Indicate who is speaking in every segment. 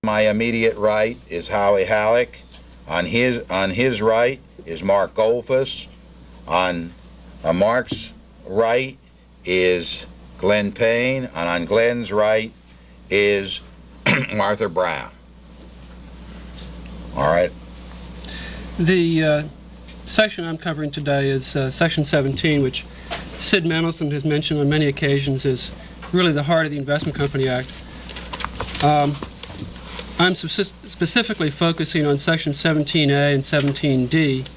Speaker 1: my immediate right is Howie Halleck. On his right is Mark Goldfuss. On Mark's right is Glenn Payne, and on Glenn's right is Martha Brown. All right.
Speaker 2: The section I'm covering today is Section 17, which Sid Mendelson has mentioned on many occasions is really the heart of the Investment Company Act. I'm specifically focusing on Section 17A and 17D,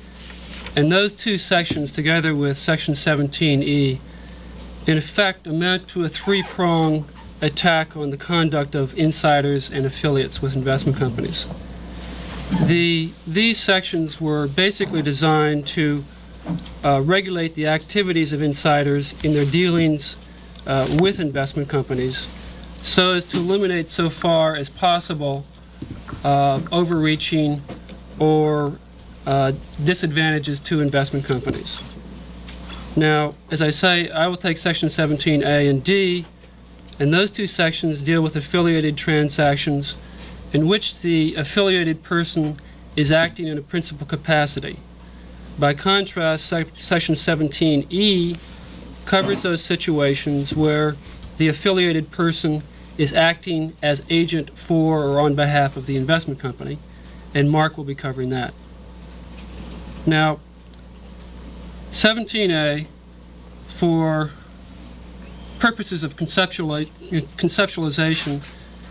Speaker 2: and those two sections, together with Section 17E, in effect amount to a three-pronged attack on the conduct of insiders and affiliates with investment companies. These sections were basically designed to regulate the activities of insiders in their dealings with investment companies so as to eliminate so far as possible overreaching or disadvantages to investment companies. Now, as I say, I will take Section 17A and D, and those two sections deal with affiliated transactions in which the affiliated person is acting in a principal capacity. By contrast, Section 17E covers those situations where the affiliated person is acting as agent for or on behalf of the investment company, and Mark will be covering that. Now, 17A, for purposes of conceptualization,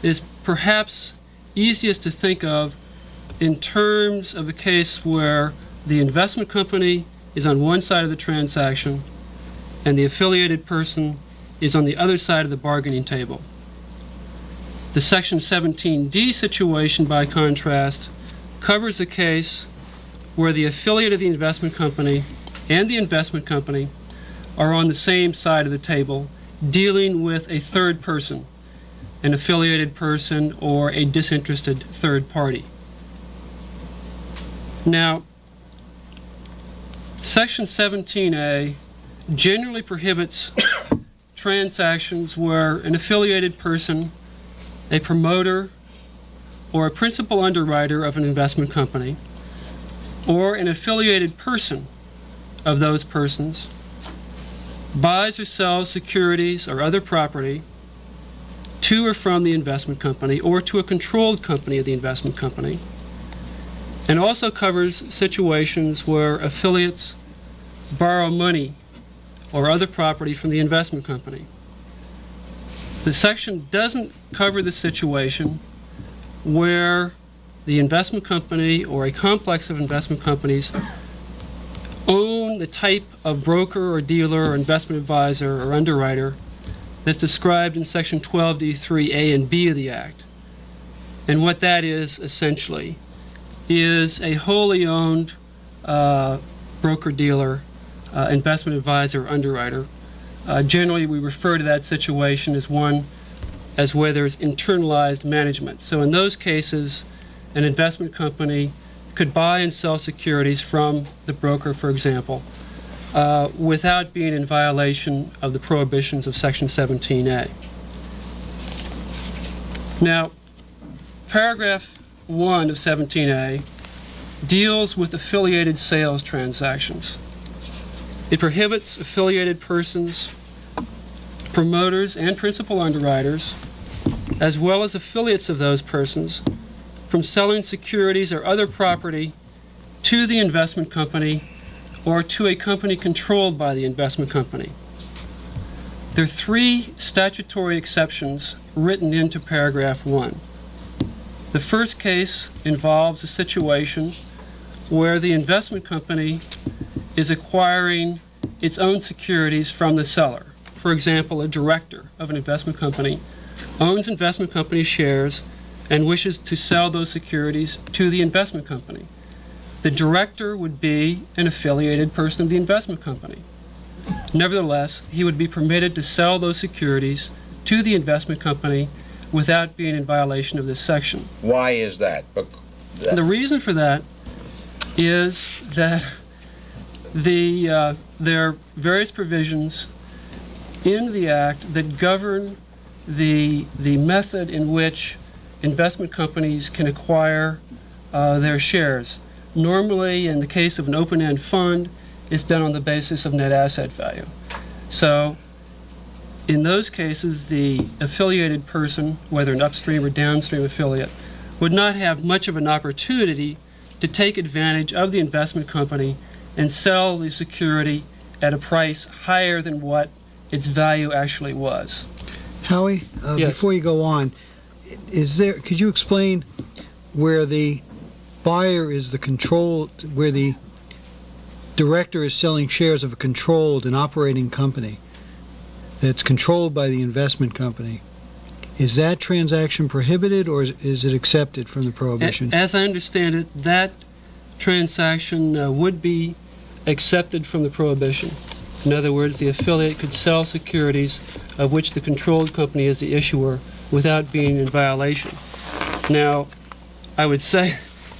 Speaker 2: is perhaps easiest to think of in terms of a case where the investment company is on one side of the transaction and the affiliated person is on the other side of the bargaining table. The Section 17D situation, by contrast, covers a case where the affiliate of the investment company and the investment company are on the same side of the table dealing with a third person, an affiliated person or a disinterested third party. Now, Section 17A generally prohibits transactions where an affiliated person, a promoter, or a principal underwriter of an investment company, or an affiliated person of those persons, buys or sells securities or other property to or from the investment company or to a controlled company of the investment company, and also covers situations where affiliates borrow money or other property from the investment company. The section doesn't cover the situation where the investment company or a complex of investment companies own the type of broker or dealer or investment advisor or underwriter that's described in Section 12D3A and B of the Act. And what that is, essentially, is a wholly owned broker-dealer, investment advisor, underwriter. Generally, we refer to that situation as one as where there's internalized management. So in those cases, an investment company could buy and sell securities from the broker, for example, without being in violation of the prohibitions of Section 17A. Now, paragraph 1 of 17A deals with affiliated sales transactions. It prohibits affiliated persons, promoters, and principal underwriters, as well as affiliates of those persons, from selling securities or other property to the investment company or to a company controlled by the investment company. There are three statutory exceptions written into paragraph 1. The first case involves a situation where the investment company is acquiring its own securities from the seller. For example, a director of an investment company owns investment company shares and wishes to sell those securities to the investment company. The director would be an affiliated person of the investment company. Nevertheless, he would be permitted to sell those securities to the investment company without being in violation of this section.
Speaker 1: Why is that?
Speaker 2: The reason for that is that there are various provisions in the Act that govern the method in which investment companies can acquire their shares. Normally, in the case of an open-end fund, it's done on the basis of net asset value. So in those cases, the affiliated person, whether an upstream or downstream affiliate, would not have much of an opportunity to take advantage of the investment company and sell the security at a price higher than what its value actually was.
Speaker 3: Howie,
Speaker 2: Yes.
Speaker 3: before you go on, could you explain where the buyer is the controlled, where the director is selling shares of a controlled and operating company that's controlled by the investment company? Is that transaction prohibited, or is it accepted from the prohibition?
Speaker 2: As I understand it, that transaction would be accepted from the prohibition. In other words, the affiliate could sell securities of which the controlled company is the issuer without being in violation. Now, I would say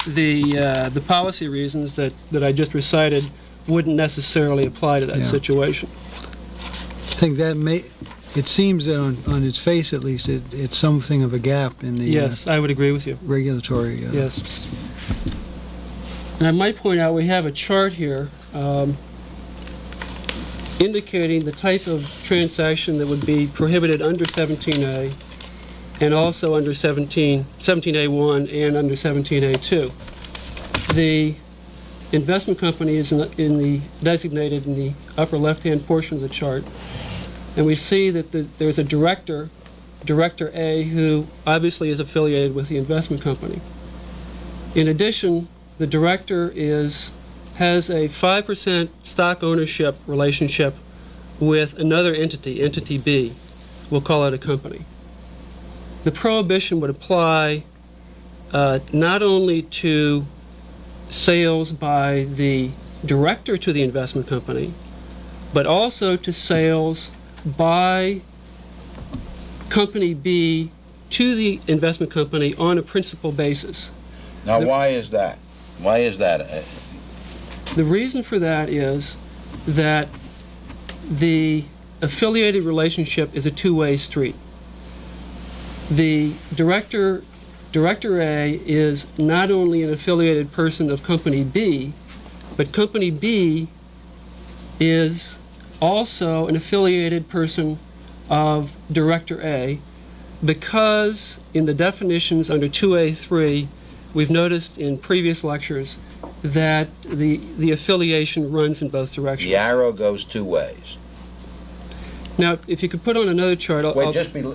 Speaker 2: the policy reasons that I just recited wouldn't necessarily apply to that situation.
Speaker 3: I think that it seems that on its face at least, it's something of a gap in the
Speaker 2: Yes, I would agree with you.
Speaker 3: regulatory.
Speaker 2: Yes. And I might point out we have a chart here indicating the type of transaction that would be prohibited under 17A and also under 17A1 and under 17A2. The investment company is designated in the upper left-hand portion of the chart, and we see that there's a director A, who obviously is affiliated with the investment company. In addition, the director has a 5% stock ownership relationship with another entity B. We'll call it a company. The prohibition would apply not only to sales by the director to the investment company, but also to sales by company B to the investment company on a principal basis.
Speaker 1: Now, why is that? Why is that?
Speaker 2: The reason for that is that the affiliated relationship is a two-way street. The director A is not only an affiliated person of company B, but company B is also an affiliated person of director A, because in the definitions under 2A3, we've noticed in previous lectures that the affiliation runs in both directions.
Speaker 1: The arrow goes two ways.
Speaker 2: Now, if you could put on another chart,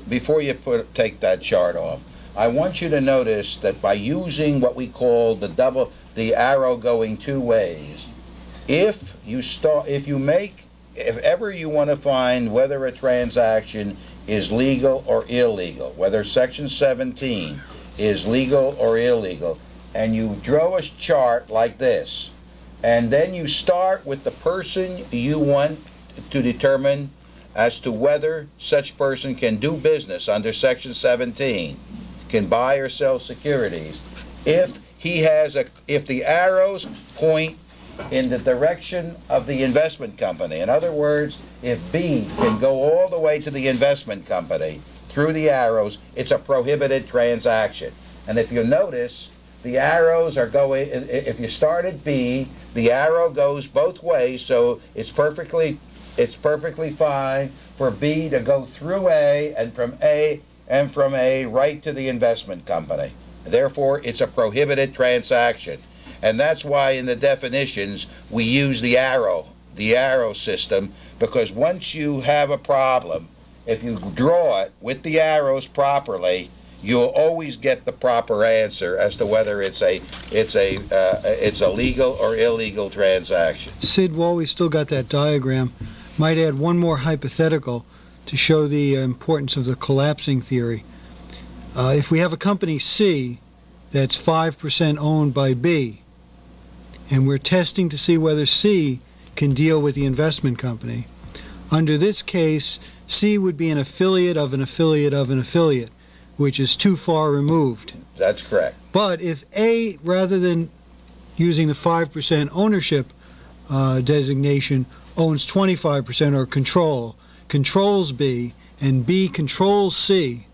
Speaker 1: Before you take that chart off, I want you to notice that by using what we call the arrow going two ways, if ever you want to find whether a transaction is legal or illegal, whether Section 17 is legal or illegal, and you draw a chart like this, and then you start with the person you want to determine as to whether such person can do business under Section 17, can buy or sell securities, if the arrows point in the direction of the investment company. In other words, if B can go all the way to the investment company through the arrows, it's a prohibited transaction. And if you notice, the arrows are going, if you start at B, the arrow goes both ways, so it's perfectly fine for B to go through A and from A right to the investment company. Therefore, it's a prohibited transaction. And that's why in the definitions we use the arrow system, because once you have a problem, if you draw it with the arrows properly, you'll always get the proper answer as to whether it's a legal or illegal transaction.
Speaker 3: Sid, while we still got that diagram, might add one more hypothetical to show the importance of the collapsing theory. If we have a company C that's 5% owned by B, and we're testing to see whether C can deal with the investment company, under this case, C would be an affiliate of an affiliate of an affiliate, which is too far removed.
Speaker 1: That's correct.
Speaker 3: But if A, rather than using the 5% ownership designation, owns 25% or controls B, and B controls C,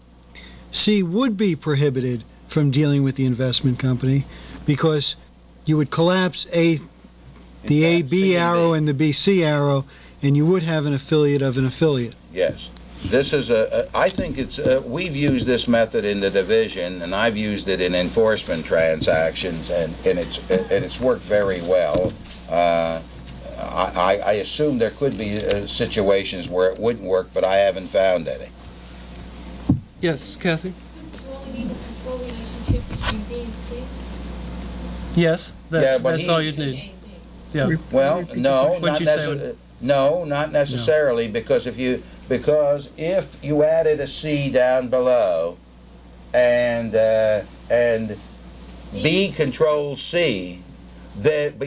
Speaker 3: C would be prohibited from dealing with the investment company because you would collapse the AB arrow and the BC arrow, and you would have an affiliate of an affiliate.
Speaker 1: Yes. This is I think we've used this method in the division, and I've used it in enforcement transactions, and it's worked very well. I assume there could be situations where it wouldn't work, but I haven't found any.
Speaker 2: Yes, Kathy?
Speaker 4: You only need the control relationship between B and C?
Speaker 2: Yes, that's all you'd need. Yeah.
Speaker 1: Well, no,
Speaker 2: What'd you say?
Speaker 1: not necessarily, because if you added a C down below, and B controls C, but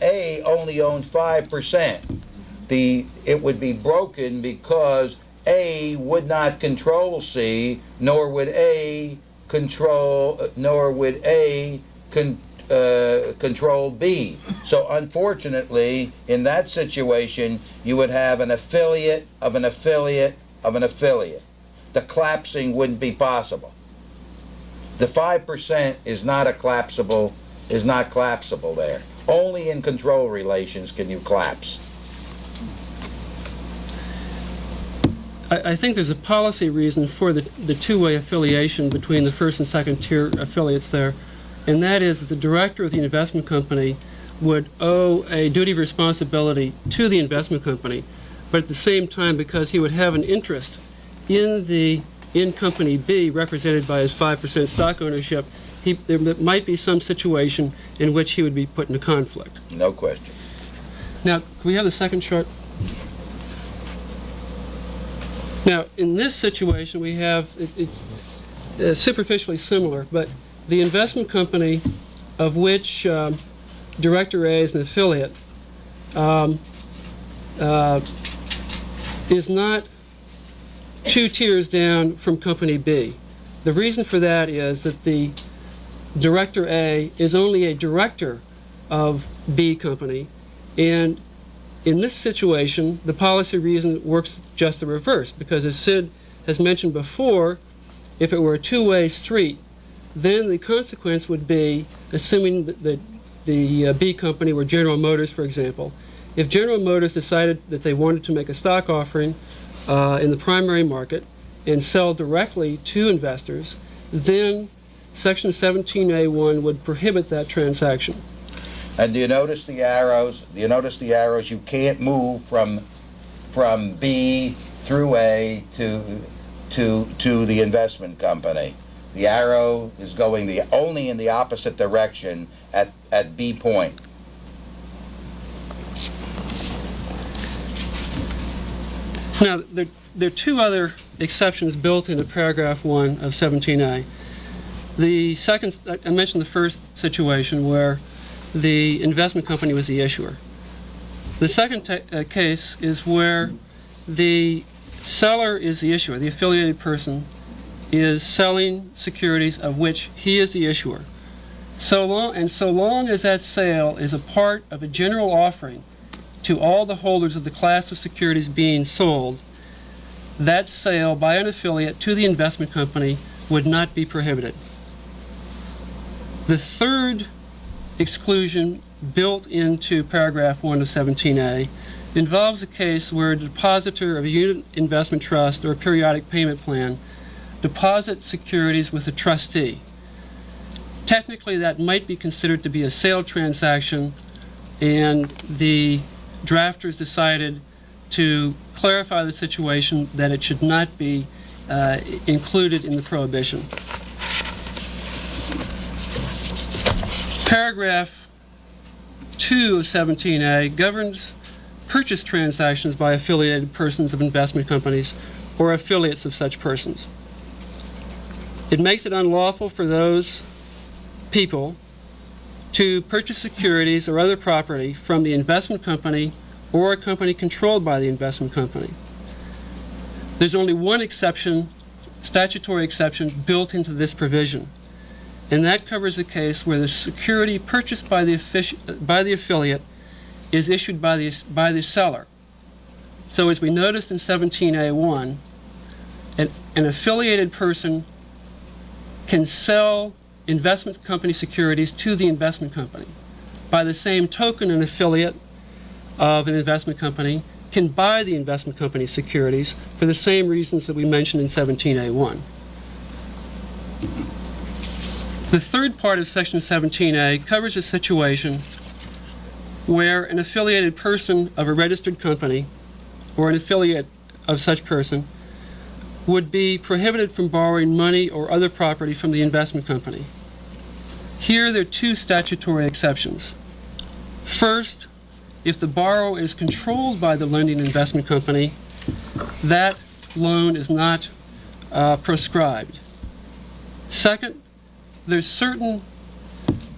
Speaker 1: A only owned 5%. It would be broken because A would not control C, nor would A control B. So unfortunately, in that situation, you would have an affiliate of an affiliate of an affiliate. The collapsing wouldn't be possible. The 5% is not collapsible there. Only in control relations can you collapse.
Speaker 2: I think there's a policy reason for the two-way affiliation between the first and second tier affiliates there, and that is that the director of the investment company would owe a duty of responsibility to the investment company, but at the same time, because he would have an interest in company B represented by his 5% stock ownership, there might be some situation in which he would be put in a conflict.
Speaker 1: No question.
Speaker 2: Now, can we have the second chart? Now, in this situation, we have, it's superficially similar, but the investment company of which Director A is an affiliate is not two tiers down from Company B. The reason for that is that the Director A is only a director of B company, and in this situation, the policy reason works just the reverse, because as Sid has mentioned before, if it were a two-way street, then the consequence would be, assuming that the B company were General Motors, for example, if General Motors decided that they wanted to make a stock offering in the primary market and sell directly to investors, then Section 17A1 would prohibit that transaction.
Speaker 1: And do you notice the arrows? You can't move from B through A to the investment company. The arrow is going only in the opposite direction at B point.
Speaker 2: Now, there are two other exceptions built into paragraph 1 of 17A. The second, I mentioned the first situation where the investment company was the issuer. The second case is where the seller is the issuer, the affiliated person is selling securities of which he is the issuer. So long as that sale is a part of a general offering to all the holders of the class of securities being sold, that sale by an affiliate to the investment company would not be prohibited. The third exclusion built into paragraph 1 of 17A involves a case where a depositor of a unit investment trust or a periodic payment plan deposits securities with a trustee. Technically, that might be considered to be a sale transaction, and the drafters decided to clarify the situation that it should not be included in the prohibition. Paragraph 2 of 17A governs purchase transactions by affiliated persons of investment companies or affiliates of such persons. It makes it unlawful for those people to purchase securities or other property from the investment company or a company controlled by the investment company. There's only one exception, statutory exception, built into this provision, and that covers a case where the security purchased by the affiliate is issued by the seller. So as we noticed in 17A1, an affiliated person can sell investment company securities to the investment company. By the same token, an affiliate of an investment company can buy the investment company securities for the same reasons that we mentioned in 17A1. The third part of Section 17A covers a situation where an affiliated person of a registered company or an affiliate of such person would be prohibited from borrowing money or other property from the investment company. Here there are two statutory exceptions. First, if the borrower is controlled by the lending investment company, that loan is not proscribed. Second, there's certain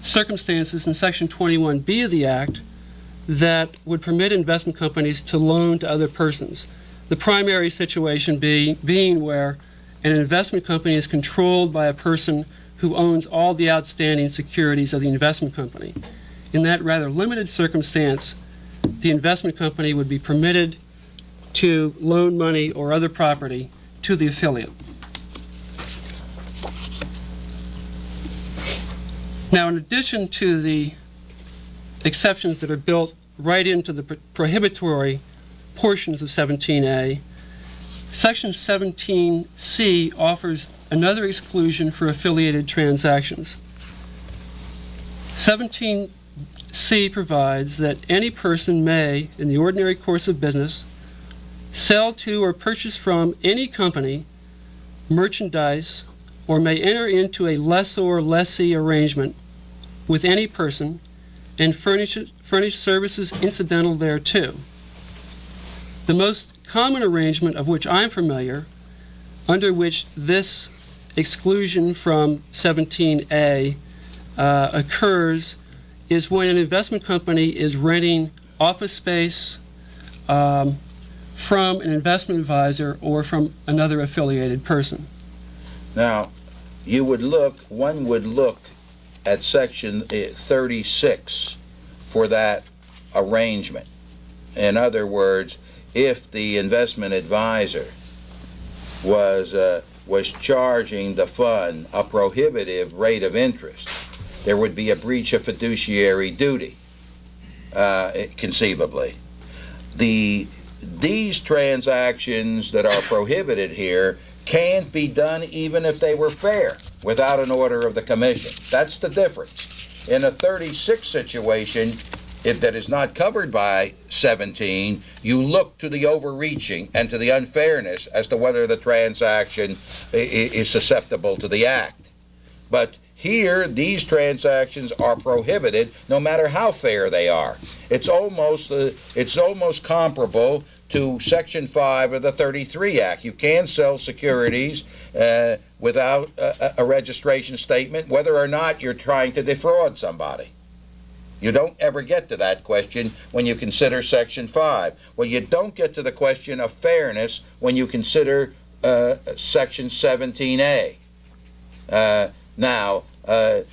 Speaker 2: circumstances in Section 21B of the Act that would permit investment companies to loan to other persons. The primary situation being where an investment company is controlled by a person who owns all the outstanding securities of the investment company. In that rather limited circumstance, the investment company would be permitted to loan money or other property to the affiliate. Now, in addition to the exceptions that are built right into the prohibitory portions of 17A, Section 17C offers another exclusion for affiliated transactions. 17C provides that any person may, in the ordinary course of business, sell to or purchase from any company merchandise, or may enter into a lessor-lessee arrangement with any person and furnish services incidental thereto. The most common arrangement of which I'm familiar, under which this exclusion from 17A occurs, is when an investment company is renting office space from an investment advisor or from another affiliated person.
Speaker 1: Now, one would look at Section 36 for that arrangement. In other words, if the investment advisor was charging the fund a prohibitive rate of interest, there would be a breach of fiduciary duty, conceivably. These transactions that are prohibited here can't be done even if they were fair without an order of the commission. That's the difference. In a 36 situation that is not covered by 17, you look to the overreaching and to the unfairness as to whether the transaction is susceptible to the act. But here, these transactions are prohibited no matter how fair they are. It's almost comparable to Section 5 of the 33 Act. You can sell securities without a registration statement, whether or not you're trying to defraud somebody. You don't ever get to that question when you consider Section 5. Well, you don't get to the question of fairness when you consider Section 17A. Now,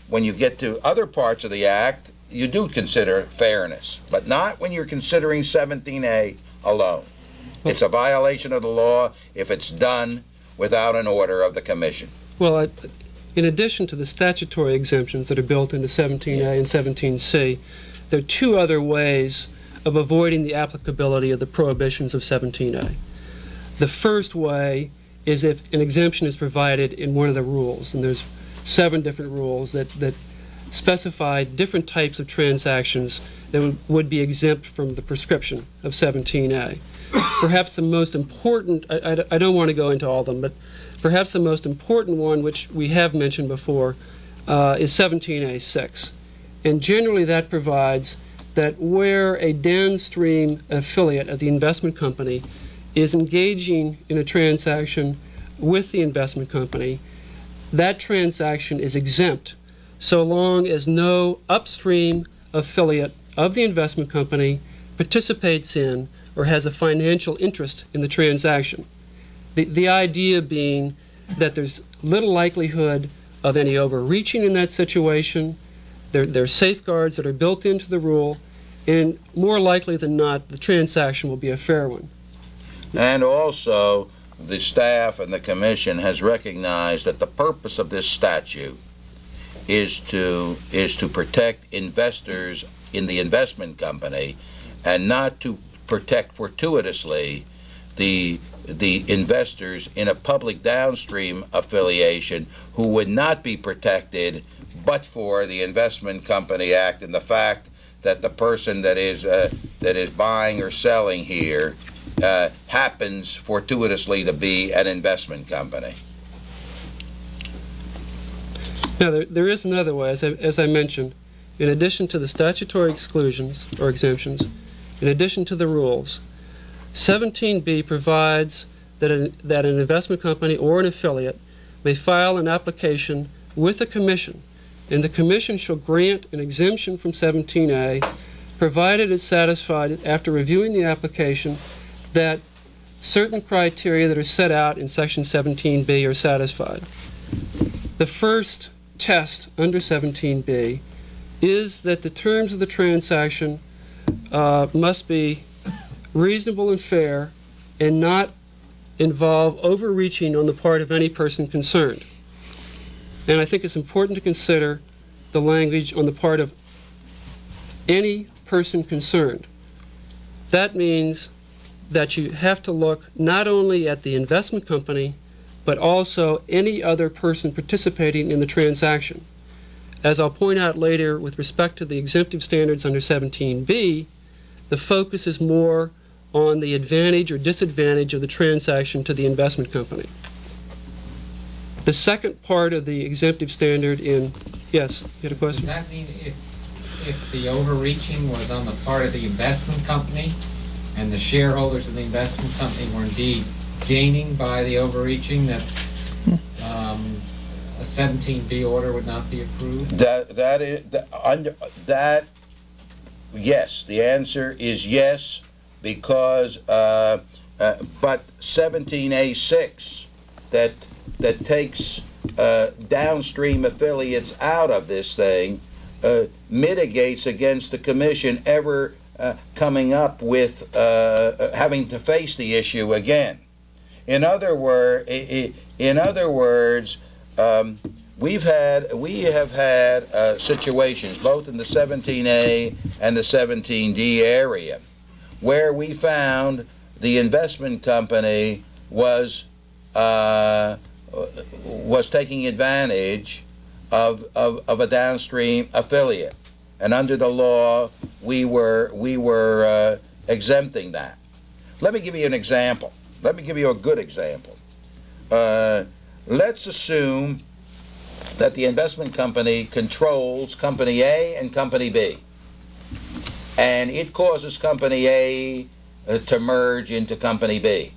Speaker 1: when you get to other parts of the Act, you do consider fairness, but not when you're considering 17A alone. It's a violation of the law if it's done without an order of the commission.
Speaker 2: Well, in addition to the statutory exemptions that are built into 17A and 17C, there are two other ways of avoiding the applicability of the prohibitions of 17A. The first way is if an exemption is provided in one of the rules, and there's 7 different rules that specify different types of transactions that would be exempt from the prescription of 17A. Perhaps the most important, I don't want to go into all of them, but perhaps the most important one, which we have mentioned before, is 17A6. And generally that provides that where a downstream affiliate of the investment company is engaging in a transaction with the investment company, that transaction is exempt so long as no upstream affiliate of the investment company participates in or has a financial interest in the transaction. The idea being that there's little likelihood of any overreaching in that situation. There are safeguards that are built into the rule, and more likely than not, the transaction will be a fair one.
Speaker 1: And also, the staff and the commission has recognized that the purpose of this statute is to protect investors in the investment company, and not to protect fortuitously the investors in a public downstream affiliation who would not be protected but for the Investment Company Act and the fact that the person that is buying or selling here happens fortuitously to be an investment company.
Speaker 2: Now, there is another way, as I mentioned. In addition to the statutory exclusions or exemptions, in addition to the rules, 17B provides that an investment company or an affiliate may file an application with the Commission, and the Commission shall grant an exemption from 17A, provided it's satisfied, after reviewing the application, that certain criteria that are set out in Section 17B are satisfied. The first test under 17B is that the terms of the transaction must be reasonable and fair and not involve overreaching on the part of any person concerned. And I think it's important to consider the language on the part of any person concerned. That means that you have to look not only at the investment company, but also any other person participating in the transaction. As I'll point out later with respect to the exemptive standards under 17B, the focus is more on the advantage or disadvantage of the transaction to the investment company. The second part of the exemptive standard in, yes, you had a question?
Speaker 5: Does that mean if the overreaching was on the part of the investment company and the shareholders of the investment company were indeed gaining by the overreaching, that a 17B order would not be approved?
Speaker 1: Yes, the answer is yes, because but 17A6 that takes downstream affiliates out of this thing mitigates against the Commission ever coming up with having to face the issue again. In other words, we have had situations both in the 17A and the 17D area where we found the investment company was taking advantage of a downstream affiliate, and under the law we were exempting that. Let me give you an example. Let me give you a good example. Let's assume that the investment company controls Company A and Company B, and it causes Company A to merge into Company B,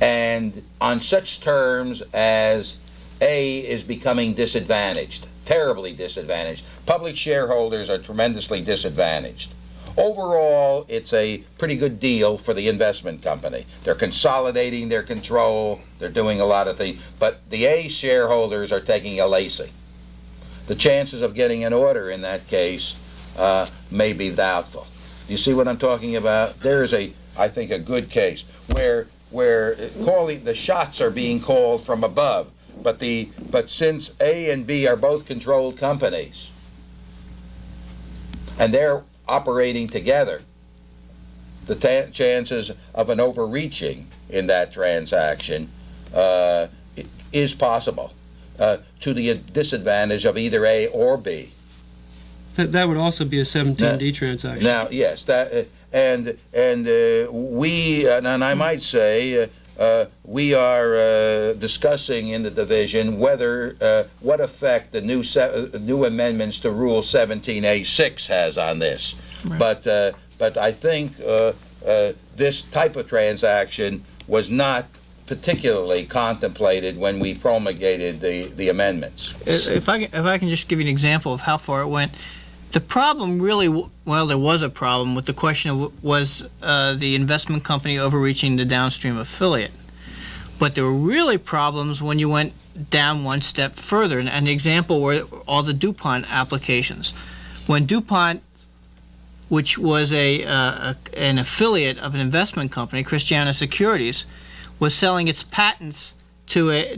Speaker 1: and on such terms as A is becoming disadvantaged, terribly disadvantaged. Public shareholders are tremendously disadvantaged. Overall, it's a pretty good deal for the investment company. They're consolidating their control, they're doing a lot of things, but the A shareholders are taking a lacy. The chances of getting an order in that case may be doubtful. You see what I'm talking about? There is I think, a good case where calling the shots are being called from above, but since A and B are both controlled companies, and they're operating together, the chances of an overreaching in that transaction is possible to the disadvantage of either A or B.
Speaker 2: That would also be a 17D transaction.
Speaker 1: Now, yes, that and I might say we are discussing in the division whether what effect the new amendments to Rule 17A6 has on this. Right. But I think this type of transaction was not particularly contemplated when we promulgated the amendments.
Speaker 6: If I can just give you an example of how far it went. The problem really, well, there was a problem with the question of was the investment company overreaching the downstream affiliate. But there were really problems when you went down one step further. And an example were all the DuPont applications. When DuPont which was an affiliate of an investment company, Christiana Securities, was selling its patents to a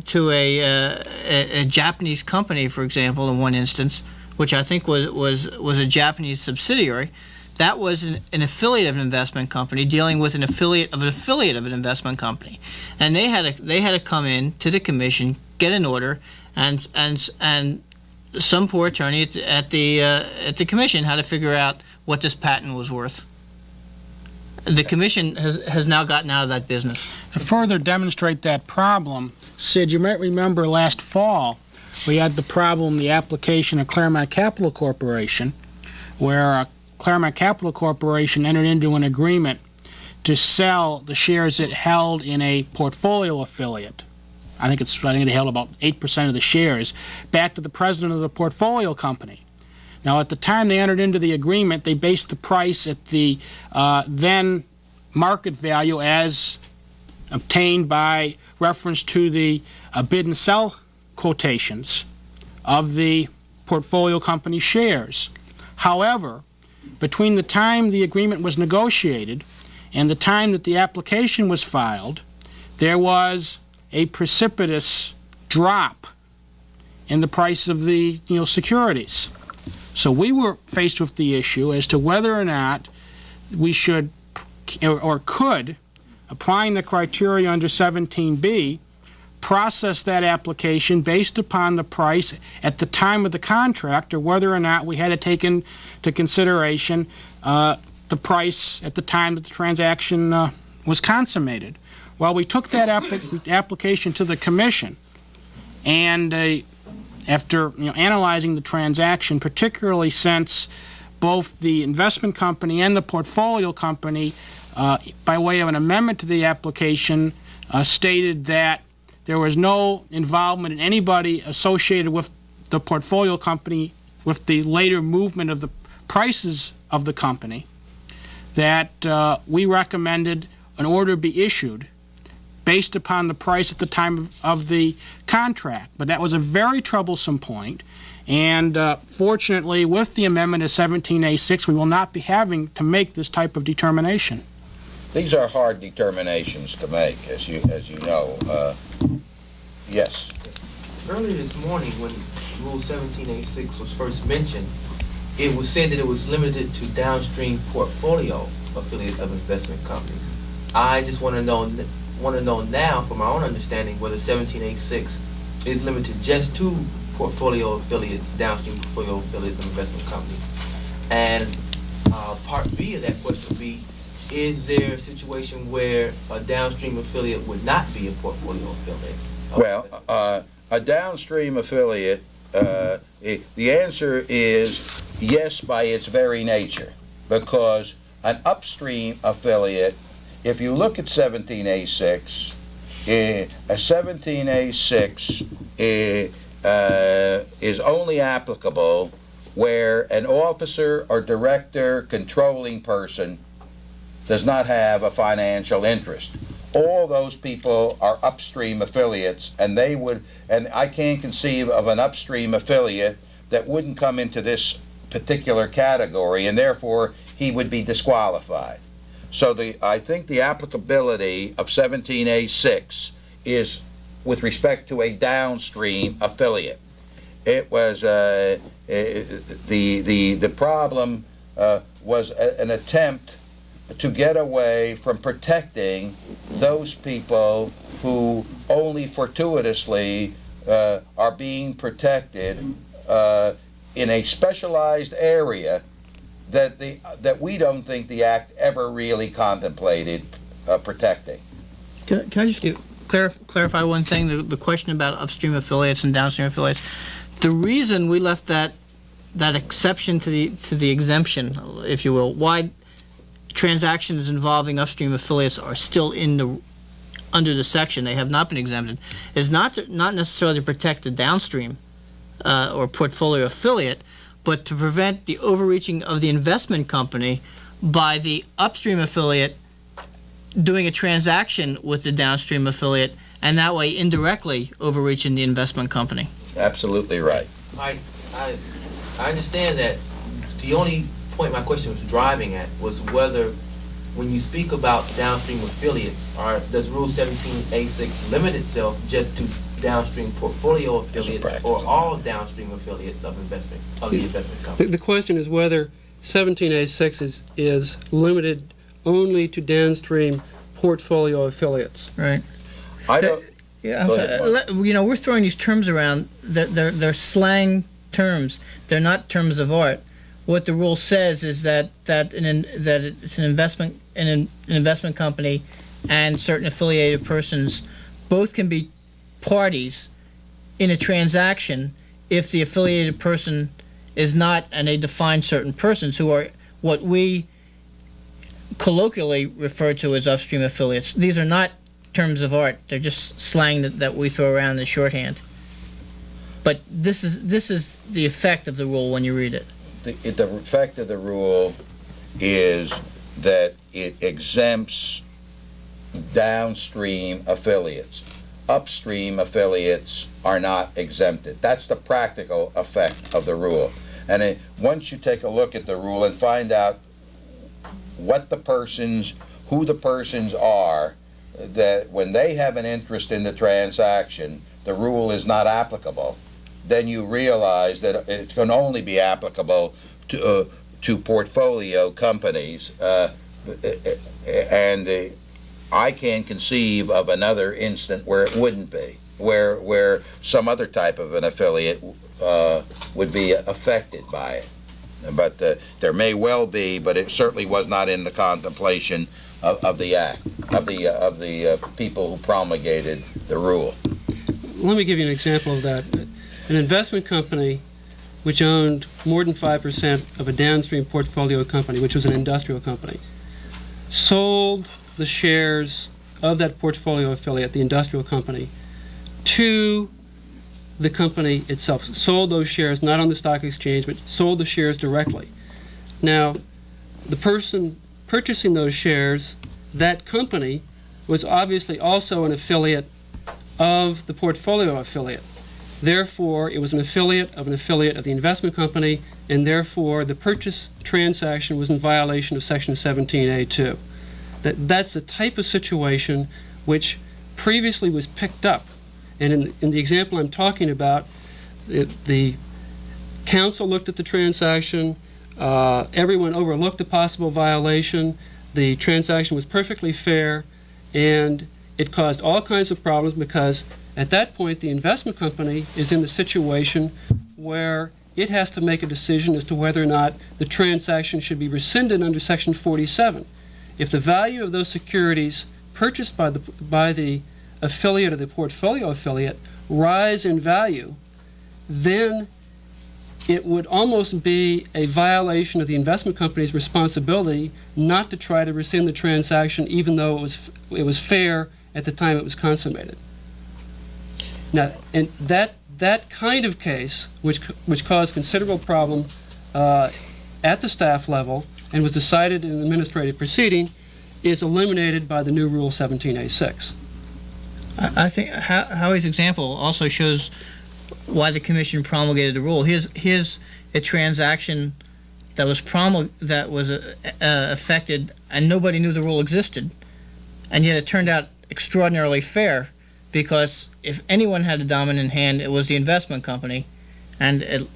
Speaker 6: Japanese company, for example, in one instance, which I think was a Japanese subsidiary. That was an affiliate of an investment company dealing with an affiliate of an investment company, and they had to come in to the commission, get an order, and some poor attorney at the commission had to figure out what this patent was worth. The commission has now gotten out of that business.
Speaker 7: To further demonstrate that problem, Sid, you might remember last fall we had the problem, the application of Claremont Capital Corporation, where Claremont Capital Corporation entered into an agreement to sell the shares it held in a portfolio affiliate. I think it held about 8% of the shares back to the president of the portfolio company. Now, at the time they entered into the agreement, they based the price at the then market value as obtained by reference to the bid and sell quotations of the portfolio company shares. However, between the time the agreement was negotiated and the time that the application was filed, there was a precipitous drop in the price of the securities. So we were faced with the issue as to whether or not we should or could, applying the criteria under 17B, process that application based upon the price at the time of the contract, or whether or not we had to take into consideration the price at the time that the transaction was consummated. Well, we took that application to the commission, and after analyzing the transaction, particularly since both the investment company and the portfolio company, by way of an amendment to the application, stated that there was no involvement in anybody associated with the portfolio company with the later movement of the prices of the company, that we recommended an order be issued based upon the price at the time of the contract. But that was a very troublesome point, and fortunately, with the amendment of 17A6, we will not be having to make this type of determination.
Speaker 1: These are hard determinations to make, as you know. Yes.
Speaker 8: Earlier this morning, when Rule 17A6 was first mentioned, it was said that it was limited to downstream portfolio affiliates of investment companies. I just want to know now, from my own understanding, whether 17A6 is limited just to portfolio affiliates, downstream portfolio affiliates of investment companies. And part B of that question would be, is there a situation where a downstream affiliate would not be a portfolio affiliate?
Speaker 1: Well, a downstream affiliate, the answer is yes by its very nature, because an upstream affiliate, if you look at 17A6, 17A6 is only applicable where an officer or director controlling person does not have a financial interest. All those people are upstream affiliates, and I can't conceive of an upstream affiliate that wouldn't come into this particular category, and therefore he would be disqualified. So I think the applicability of 17A6 is with respect to a downstream affiliate. It was the problem was an attempt to get away from protecting those people who only fortuitously are being protected in a specialized area that we don't think the Act ever really contemplated protecting.
Speaker 6: Can I just clarify one thing? The question about upstream affiliates and downstream affiliates. The reason we left that exception to the exemption, if you will, why transactions involving upstream affiliates are still under the section, they have not been exempted, is not necessarily to protect the downstream or portfolio affiliate, but to prevent the overreaching of the investment company by the upstream affiliate doing a transaction with the downstream affiliate, and that way indirectly overreaching the investment company.
Speaker 1: Absolutely right.
Speaker 8: I understand that the only point my question was driving at was whether, when you speak about downstream affiliates, does Rule 17A6 limit itself just to downstream portfolio affiliates or all downstream affiliates of the investment company?
Speaker 2: The question is whether 17A6 is limited only to downstream portfolio affiliates.
Speaker 6: Right.
Speaker 1: I don't.
Speaker 6: Yeah,
Speaker 1: Go ahead, Mark.
Speaker 6: we're throwing these terms around. They're slang terms. They're not terms of art. What the rule says is that it's an investment company and certain affiliated persons both can be parties in a transaction if the affiliated person is not, and they define certain persons who are what we colloquially refer to as upstream affiliates. These are not terms of art. They're just slang that we throw around in shorthand. But this is the effect of the rule when you read it.
Speaker 1: The effect of the rule is that it exempts downstream affiliates. Upstream affiliates are not exempted. That's the practical effect of the rule. And once you take a look at the rule and find out who the persons are, that when they have an interest in the transaction, the rule is not applicable, then you realize that it can only be applicable to portfolio companies, and I can't conceive of another instant where it wouldn't be, where some other type of an affiliate would be affected by it. But there may well be, but it certainly was not in the contemplation of the act, of the people who promulgated the rule.
Speaker 2: Let me give you an example of that. An investment company which owned more than 5% of a downstream portfolio company, which was an industrial company, sold the shares of that portfolio affiliate, the industrial company, to the company itself. Sold those shares not on the stock exchange, but sold the shares directly. Now, the person purchasing those shares, that company, was obviously also an affiliate of the portfolio affiliate. Therefore, it was an affiliate of the investment company, and therefore the purchase transaction was in violation of Section 17A2. That's the type of situation which previously was picked up. And in the example I'm talking about, the council looked at the transaction, everyone overlooked the possible violation, the transaction was perfectly fair, and it caused all kinds of problems because at that point the investment company is in the situation where it has to make a decision as to whether or not the transaction should be rescinded under Section 47. If the value of those securities purchased by the affiliate or the portfolio affiliate rise in value, then it would almost be a violation of the investment company's responsibility not to try to rescind the transaction, even though it was fair at the time it was consummated. Now, and that kind of case, which caused considerable problem at the staff level and was decided in an administrative proceeding, is eliminated by the new Rule 17A6.
Speaker 6: I think Howie's example also shows why the commission promulgated the rule. Here's a transaction that was affected, and nobody knew the rule existed, and yet it turned out extraordinarily fair, because if anyone had a dominant hand, it was the investment company, and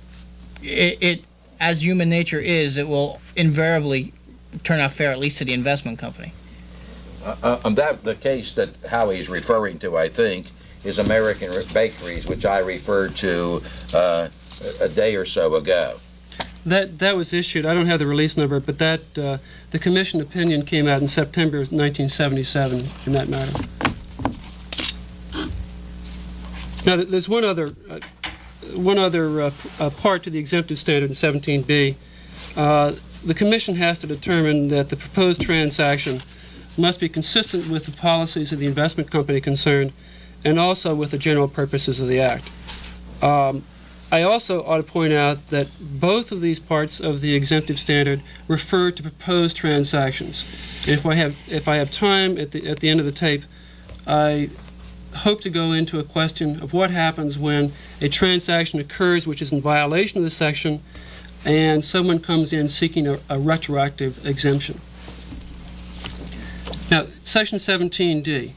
Speaker 6: it as human nature is, it will invariably turn out fair, at least to the investment company.
Speaker 1: The case that Howie's referring to, I think, is American Bakeries, which I referred to a day or so ago.
Speaker 2: That was issued. I don't have the release number, but the commission opinion came out in September of 1977 in that matter. Now, there's one other part to the exemptive standard in 17B. The commission has to determine that the proposed transaction must be consistent with the policies of the investment company concerned and also with the general purposes of the Act. I also ought to point out that both of these parts of the exemptive standard refer to proposed transactions. And if I have time at the end of the tape, I hope to go into a question of what happens when a transaction occurs which is in violation of this section, and someone comes in seeking a retroactive exemption. Now, Section 17D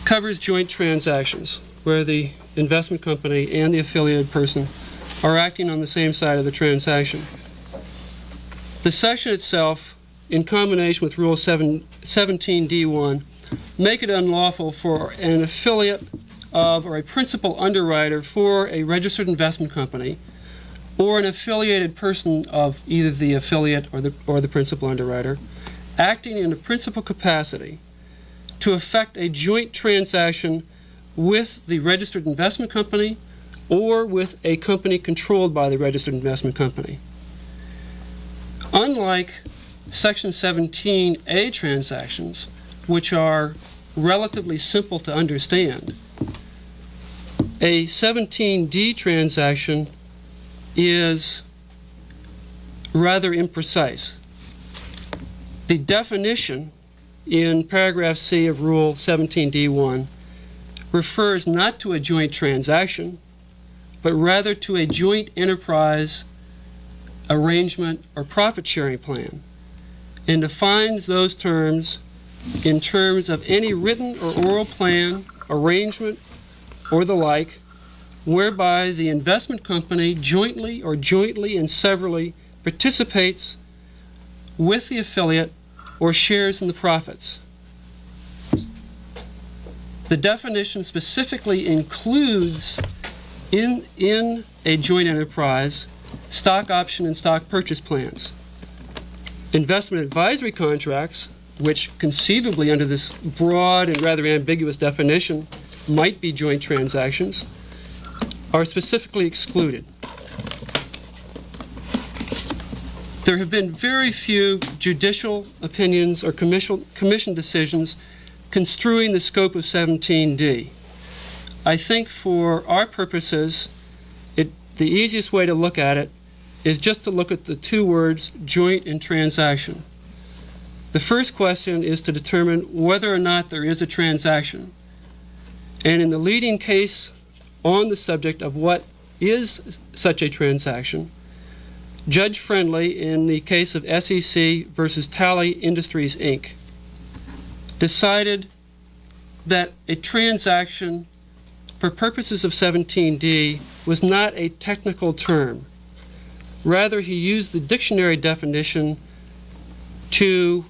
Speaker 2: covers joint transactions where the investment company and the affiliated person are acting on the same side of the transaction. The section itself, in combination with Rule 17D1, make it unlawful for an affiliate of or a principal underwriter for a registered investment company or an affiliated person of either the affiliate or the principal underwriter acting in a principal capacity to effect a joint transaction with the registered investment company or with a company controlled by the registered investment company. Unlike Section 17A transactions, which are relatively simple to understand, a 17D transaction is rather imprecise. The definition in paragraph C of Rule 17D1 refers not to a joint transaction, but rather to a joint enterprise arrangement or profit-sharing plan, and defines those terms in terms of any written or oral plan, arrangement, or the like, whereby the investment company jointly or jointly and severally participates with the affiliate or shares in the profits. The definition specifically includes in a joint enterprise stock option and stock purchase plans. Investment advisory contracts, which conceivably under this broad and rather ambiguous definition might be joint transactions, are specifically excluded. There have been very few judicial opinions or commission decisions construing the scope of 17D. I think for our purposes, the easiest way to look at it is just to look at the two words joint and transaction. The first question is to determine whether or not there is a transaction. And in the leading case on the subject of what is such a transaction, Judge Friendly, in the case of SEC versus Tally Industries, Inc., decided that a transaction for purposes of 17D was not a technical term. Rather, he used the dictionary definition to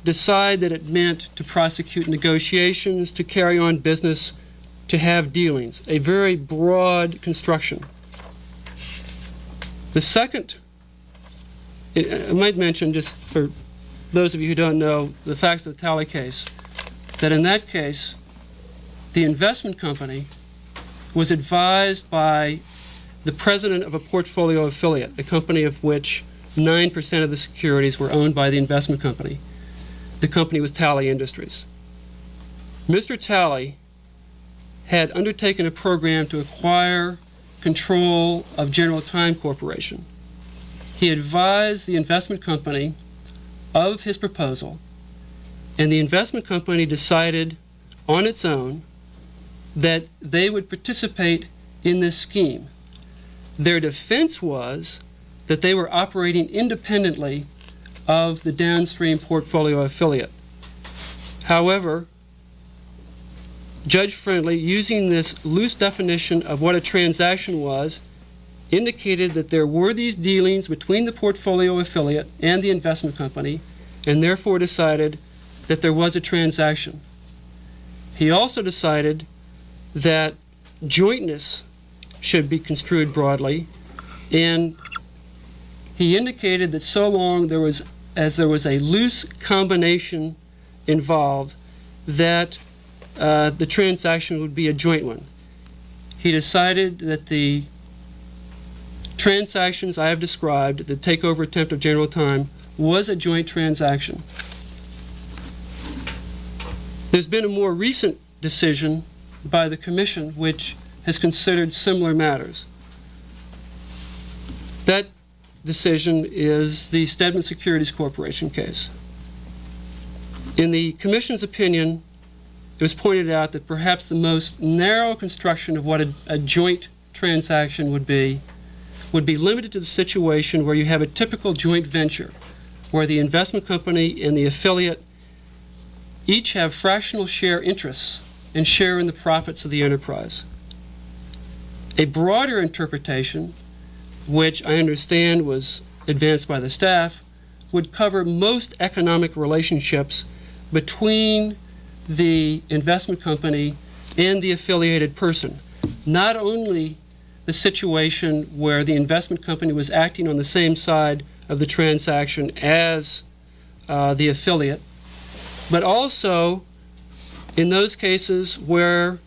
Speaker 2: decide that it meant to prosecute negotiations, to carry on business, to have dealings, a very broad construction. The second, I might mention, just for those of you who don't know the facts of the Tally case, that in that case, the investment company was advised by the president of a portfolio affiliate, a company of which 9% of the securities were owned by the investment company. The company was Tally Industries. Mr. Tally had undertaken a program to acquire control of General Time Corporation. He advised the investment company of his proposal, and the investment company decided on its own that they would participate in this scheme. Their defense was that they were operating independently of the downstream portfolio affiliate. However, Judge Friendly, using this loose definition of what a transaction was, indicated that there were these dealings between the portfolio affiliate and the investment company, and therefore decided that there was a transaction. He also decided that jointness should be construed broadly, and he indicated that so long there was a loose combination involved, that the transaction would be a joint one. He decided that the transactions I have described, the takeover attempt of General Time, was a joint transaction. There's been a more recent decision by the Commission which has considered similar matters. That decision is the Stedman Securities Corporation case. In the Commission's opinion, it was pointed out that perhaps the most narrow construction of what a joint transaction would be would be limited to the situation where you have a typical joint venture, where the investment company and the affiliate each have fractional share interests and share in the profits of the enterprise. A broader interpretation, which I understand was advanced by the staff, would cover most economic relationships between the investment company and the affiliated person. Not only the situation where the investment company was acting on the same side of the transaction as the affiliate, but also in those cases where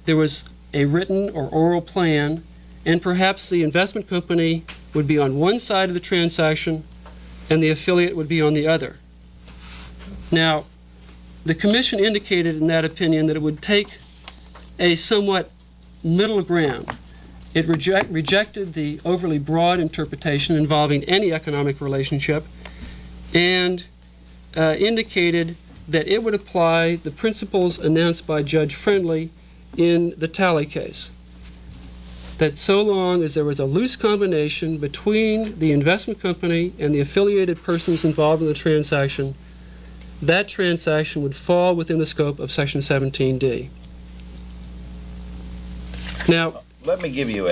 Speaker 2: there was a written or oral plan, and perhaps the investment company would be on one side of the transaction and the affiliate would be on the other. Now, the Commission indicated in that opinion that it would take a somewhat middle ground. It rejected the overly broad interpretation involving any economic relationship and indicated that it would apply the principles announced by Judge Friendly in the Talley case, that so long as there was a loose combination between the investment company and the affiliated persons involved in the transaction, that transaction would fall within the scope of Section 17D. Now,
Speaker 1: let me give you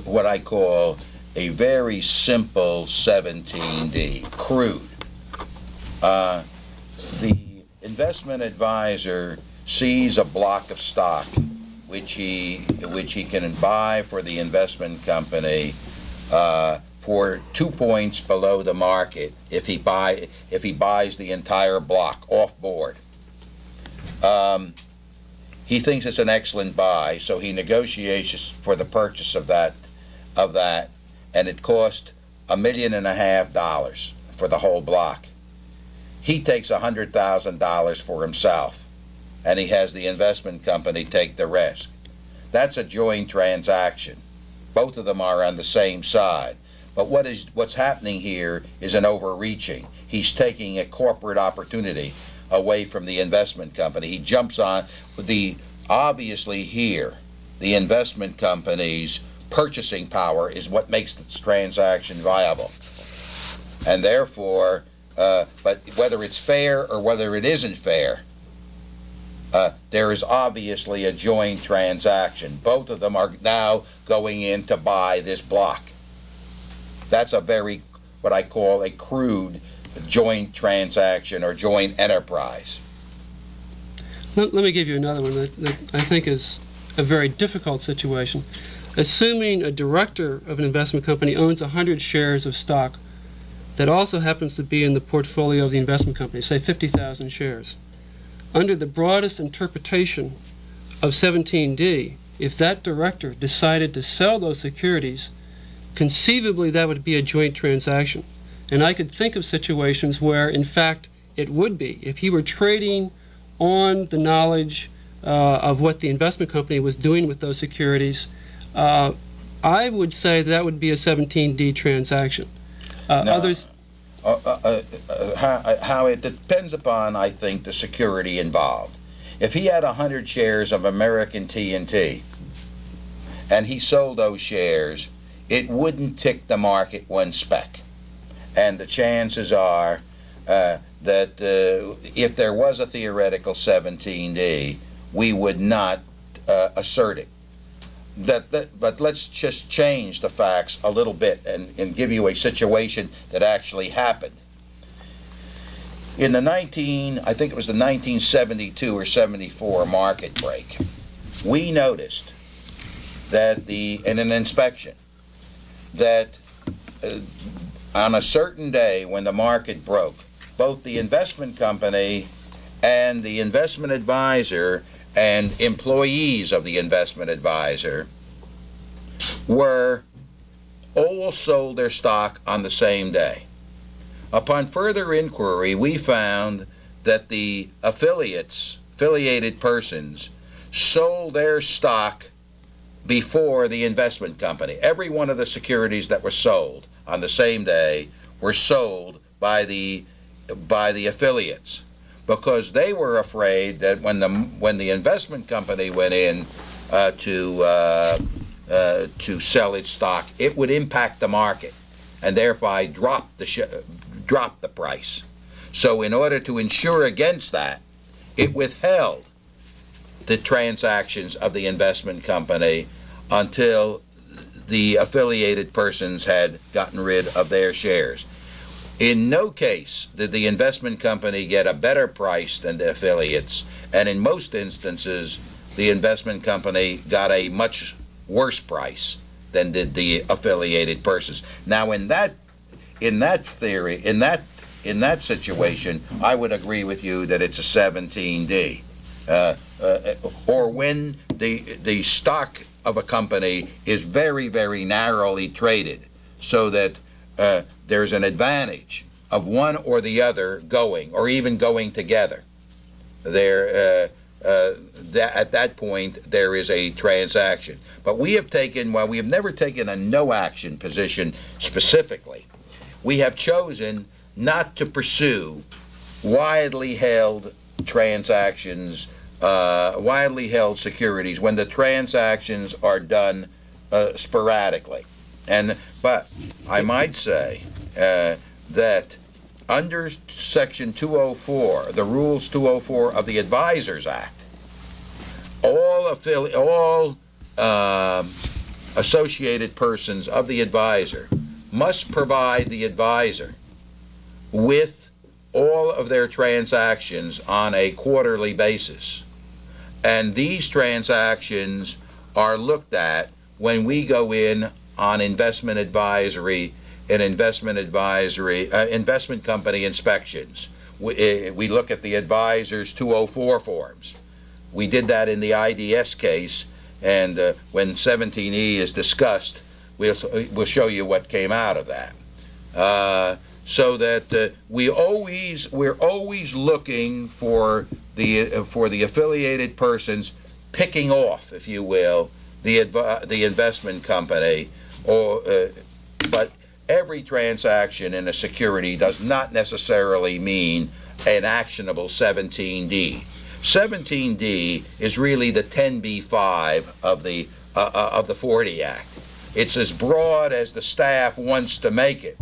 Speaker 1: what I call a very simple 17D, crude. The investment advisor sees a block of stock which he can buy for the investment company for 2 points below the market if he buys the entire block off board. He thinks it's an excellent buy, so he negotiates for the purchase of that, and it cost $1.5 million for the whole block. He takes $100,000 for himself, and he has the investment company take the rest. That's a joint transaction. Both of them are on the same side. But what's happening here is an overreaching. He's taking a corporate opportunity away from the investment company. He jumps on obviously here, the investment company's purchasing power is what makes this transaction viable. And therefore, but whether it's fair or whether it isn't fair, there is obviously a joint transaction. Both of them are now going in to buy this block. That's a very, what I call a crude joint transaction or joint enterprise.
Speaker 2: let me give you another one that I think is a very difficult situation. Assuming a director of an investment company owns 100 shares of stock that also happens to be in the portfolio of the investment company, say 50,000 shares. Under the broadest interpretation of 17D, if that director decided to sell those securities, conceivably that would be a joint transaction. And I could think of situations where, in fact, it would be. If he were trading on the knowledge of what the investment company was doing with those securities, I would say that would be a 17D transaction. Others.
Speaker 1: How it depends upon, I think, the security involved. If he had 100 shares of American TNT and he sold those shares, it wouldn't tick the market one speck. And the chances are that if there was a theoretical 17D, we would not assert it. But let's just change the facts a little bit and give you a situation that actually happened. In the I think it was the 1972 or 74 market break, we noticed that in an inspection, that on a certain day when the market broke, both the investment company and the investment advisor and employees of the investment advisor all sold their stock on the same day. Upon further inquiry, we found that the affiliated persons, sold their stock before the investment company. Every one of the securities that were sold on the same day were sold by the affiliates, because they were afraid that when the investment company went in to to sell its stock, it would impact the market and thereby drop the price. So in order to ensure against that, it withheld the transactions of the investment company until the affiliated persons had gotten rid of their shares. In no case did the investment company get a better price than the affiliates, and in most instances, the investment company got a much worse price than did the affiliated persons. Now, in that theory, in that situation, I would agree with you that it's a 17D, or when the stock of a company is very, very narrowly traded, so that there's an advantage of one or the other going, or even going together. At that point, there is a transaction. But we have taken, while we have never taken a no-action position specifically, we have chosen not to pursue widely held transactions, widely held securities when the transactions are done sporadically. But I might say that under Section 204, the Rules 204 of the Advisors Act, all associated persons of the advisor must provide the advisor with all of their transactions on a quarterly basis. And these transactions are looked at when we go in on investment advisory and investment company inspections. We look at the advisor's 204 forms. We did that in the IDS case, and when 17E is discussed, we'll show you what came out of that. So that we're always looking for the affiliated persons picking off, if you will, the investment company, but every transaction in a security does not necessarily mean an actionable 17D. 17D is really the 10b-5 of the 40 Act. It's as broad as the staff wants to make it.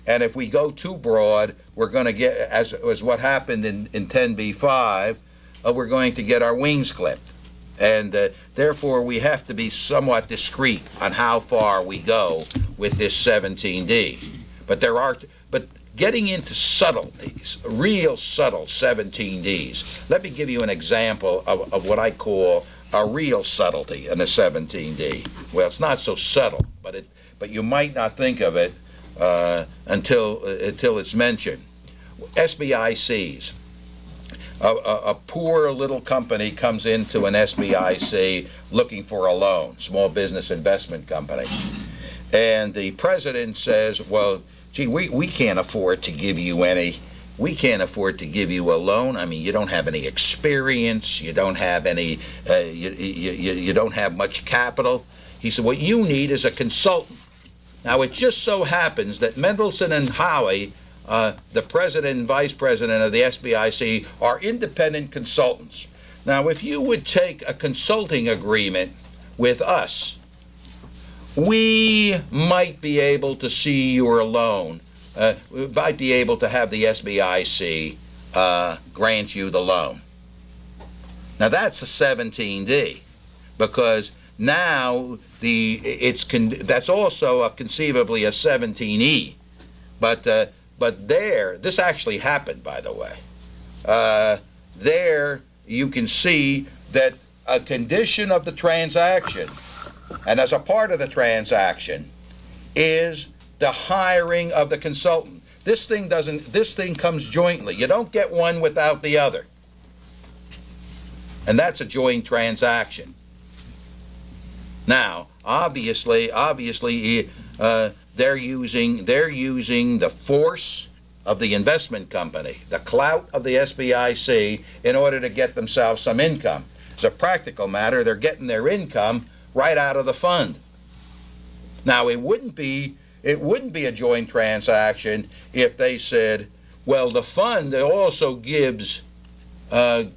Speaker 1: And if we go too broad, we're going to get, as what happened in 10b-5, we're going to get our wings clipped. And therefore, we have to be somewhat discreet on how far we go with this 17D. But getting into subtleties, real subtle 17Ds. Let me give you an example of what I call a real subtlety in a 17D. Well, it's not so subtle, but you might not think of it until it's mentioned. SBICs. A poor little company comes into an SBIC looking for a loan, small business investment company, and the president says, "Well, gee, we can't afford to give you any. We can't afford to give you a loan. I mean, you don't have any experience. You don't have any. You don't have much capital." He said, "What you need is a consultant." Now, it just so happens that Mendelsohn and Howey, the president and vice president of the SBIC, are independent consultants. Now, if you would take a consulting agreement with us, we might be able to see your loan. We might be able to have the SBIC grant you the loan. Now, that's a 17D, because now that's also conceivably a 17E, but this actually happened, by the way. There you can see that a condition of the transaction, and as a part of the transaction, is the hiring of the consultant. This thing comes jointly. You don't get one without the other, and that's a joint transaction. Now, obviously, they're using the force of the investment company, the clout of the SBIC, in order to get themselves some income. As a practical matter, they're getting their income right out of the fund. Now, it wouldn't be a joint transaction if they said, well, the fund also gives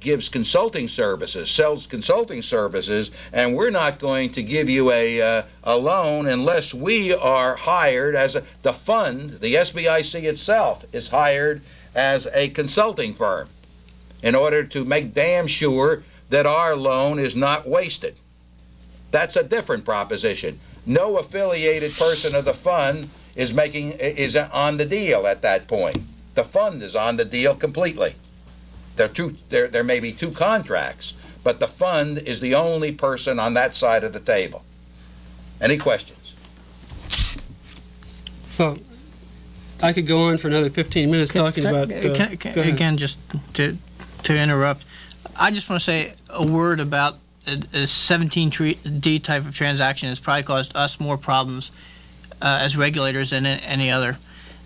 Speaker 1: gives consulting services, sells consulting services, and we're not going to give you a loan unless we are hired as the fund, the SBIC itself, is hired as a consulting firm in order to make damn sure that our loan is not wasted. That's a different proposition. No affiliated person of the fund is on the deal at that point. The fund is on the deal completely. There may be two contracts, but the fund is the only person on that side of the table. Any questions?
Speaker 2: Well, I could go on for another 15 minutes talking about... go ahead.
Speaker 6: Again, just to interrupt, I just want to say a word about a 17D type of transaction has probably caused us more problems as regulators than any other,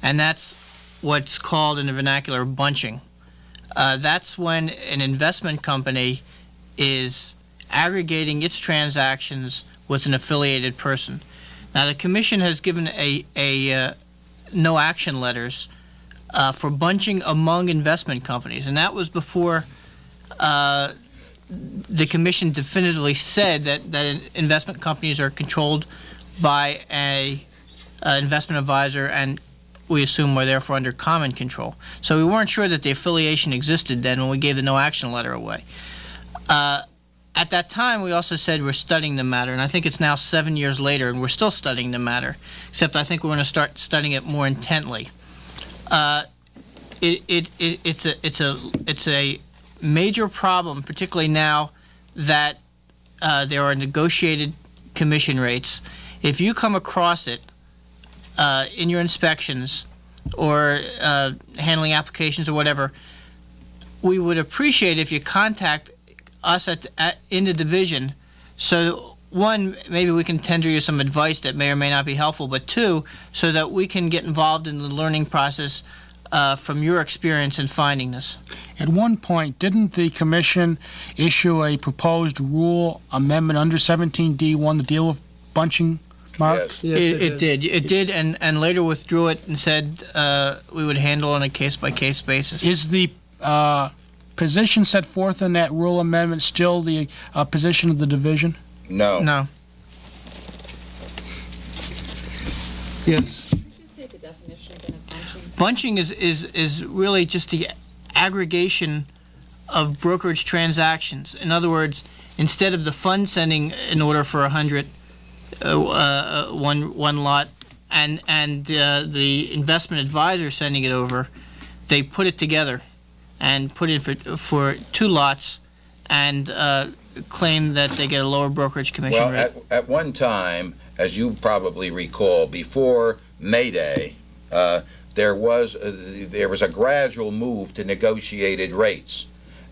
Speaker 6: and that's what's called in the vernacular bunching. That's when an investment company is aggregating its transactions with an affiliated person. Now, the Commission has given a no action letters for bunching among investment companies, and that was before the Commission definitively said that investment companies are controlled by a investment advisor, and we assume we're therefore under common control. So we weren't sure that the affiliation existed then when we gave the no action letter away. At that time, we also said we're studying the matter, and I think it's now 7 years later, and we're still studying the matter, except I think we're going to start studying it more intently. It's a major problem, particularly now that there are negotiated commission rates. If you come across it in your inspections or handling applications or whatever, we would appreciate if you contact us in the division, so one, maybe we can tender you some advice that may or may not be helpful, but two, so that we can get involved in the learning process from your experience in finding this.
Speaker 7: At one point, didn't the Commission issue a proposed rule amendment under 17D1 to deal with bunching, Mark?
Speaker 1: Yes.
Speaker 2: Yes,
Speaker 6: It did. It did, and later withdrew it and said we would handle on a case-by-case basis.
Speaker 7: Is the position set forth in that rule amendment still the position of the division?
Speaker 1: No.
Speaker 6: No.
Speaker 2: Yes.
Speaker 4: Could you just take a definition again of bunching?
Speaker 6: Bunching is really just the aggregation of brokerage transactions. In other words, instead of the fund sending an order for 100, one lot, and the investment advisor sending it over, they put it together and put in for two lots and claim that they get a lower brokerage commission rate.
Speaker 1: Well, at one time, as you probably recall, before May Day, there was a gradual move to negotiated rates,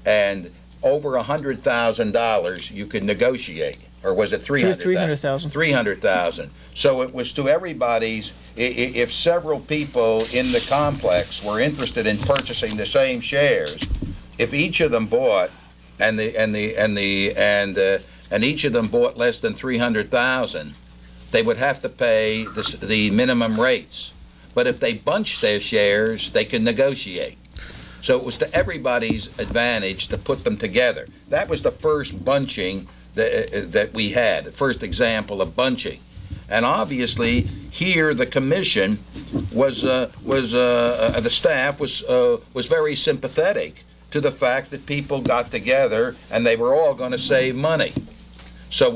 Speaker 1: and over $100,000 you could negotiate, or was it 300,000? 300,000. So it was to everybody's. If several people in the complex were interested in purchasing the same shares, if each of them bought, and each of them bought less than 300,000, they would have to pay the minimum rates. But if they bunched their shares, they could negotiate. So it was to everybody's advantage to put them together. That was the first bunching that we had, the first example of bunching. And obviously, here the commission the staff was very sympathetic to the fact that people got together and they were all going to save money. So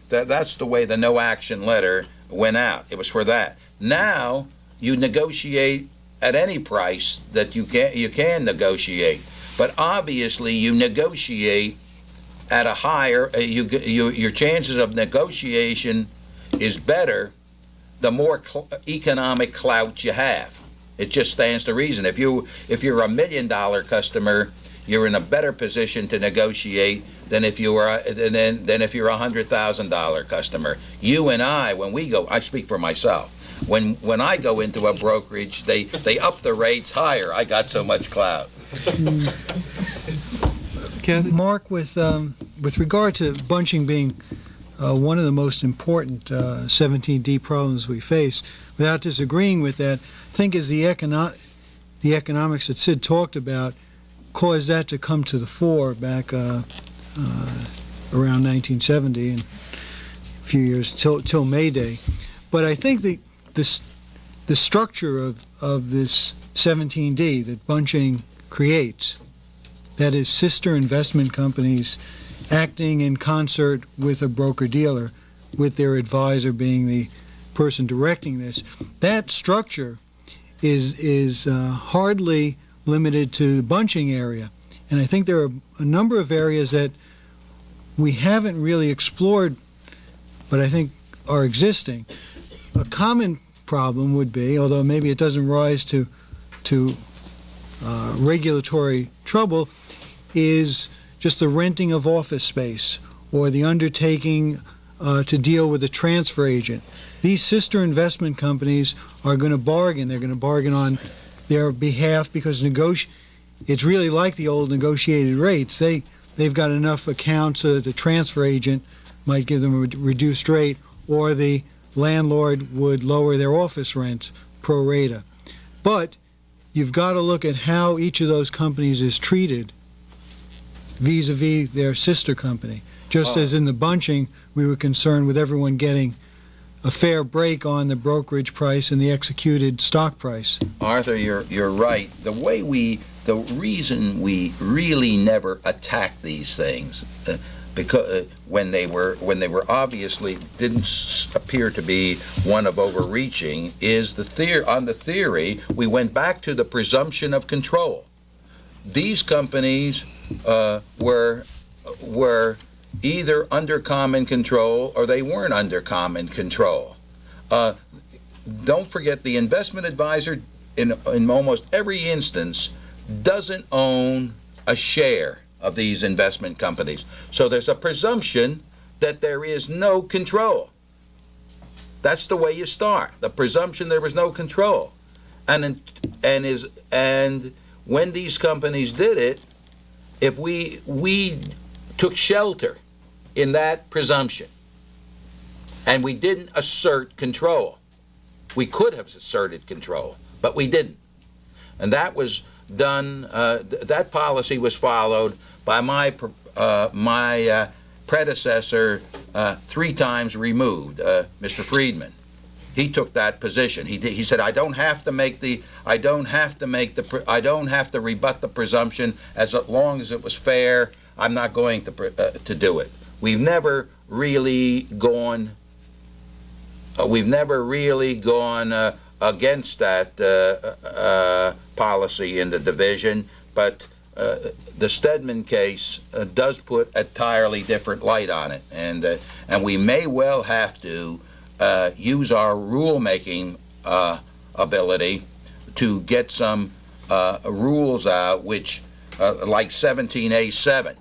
Speaker 1: that's the way the no action letter went out. It was for that. Now you negotiate at any price that you can negotiate, but obviously you negotiate at a higher. Your chances of negotiation is better the more economic clout you have. It just stands to reason. If you're $1 million customer, you're in a better position to negotiate than if you're a $100,000 customer. You and I, when we go, I speak for myself. When I go into a brokerage, they up the rates higher. I got so much clout.
Speaker 2: Kathy?
Speaker 3: Mark, with regard to bunching being one of the most important 17D problems we face, without disagreeing with that, I think as the economics that Sid talked about caused that to come to the fore back around 1970 and a few years till May Day. But I think the structure of this 17D that bunching creates, that is sister investment companies acting in concert with a broker-dealer, with their advisor being the person directing this, that structure is hardly limited to the bunching area. And I think there are a number of areas that we haven't really explored, but I think are existing. A common problem would be, although maybe it doesn't rise to regulatory trouble, is just the renting of office space or the undertaking to deal with a transfer agent. These sister investment companies are going to bargain. They're going to bargain on their behalf because it's really like the old negotiated rates. They've got enough accounts so that the transfer agent might give them a reduced rate, or the landlord would lower their office rent pro rata. But you've got to look at how each of those companies is treated vis-a-vis their sister company. Just as in the bunching, we were concerned with everyone getting a fair break on the brokerage price and the executed stock price.
Speaker 1: Arthur, you're right. The reason we really never attacked these things, because when they were obviously didn't appear to be one of overreaching, is on the theory we went back to the presumption of control. These companies were either under common control or they weren't under common control. Don't forget, the investment advisor in almost every instance doesn't own a share of these investment companies. So there's a presumption that there is no control. That's the way you start. The presumption there was no control. And when these companies did it, if we took shelter in that presumption and we didn't assert control. We could have asserted control, but we didn't. And that was done, that policy was followed by my predecessor 3 times removed, Mr. Friedman. He took that position. He said, I don't have to rebut the presumption as long as it was fair. I'm not going to do it. We've never really gone against that policy in the division, but the Stedman case does put an entirely different light on it, and we may well have to use our rulemaking ability to get some rules out, which like 17A7,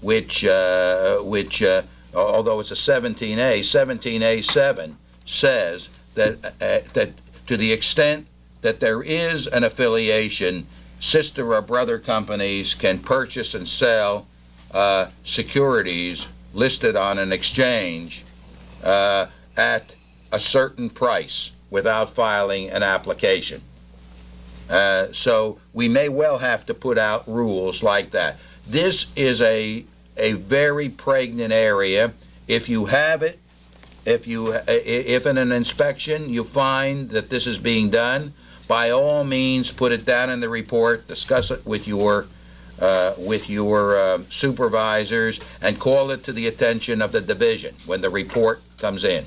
Speaker 1: which although it's a 17A7 says that to the extent that there is an affiliation, sister or brother companies can purchase and sell securities listed on an exchange at a certain price without filing an application. So we may well have to put out rules like that. This is a very pregnant area. If you have it, if in an inspection you find that this is being done, by all means put it down in the report, discuss it with your supervisors, and call it to the attention of the division when the report comes in.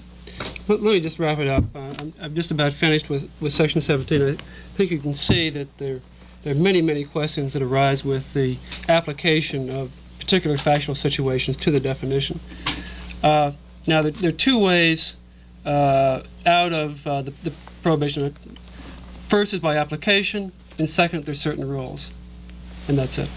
Speaker 2: Let me just wrap it up. I'm just about finished with Section 17. I think you can see that there are many, many questions that arise with the application of particular factual situations to the definition. Now, there are 2 ways out of the prohibition. First is by application, and second, there's certain rules. And that's it.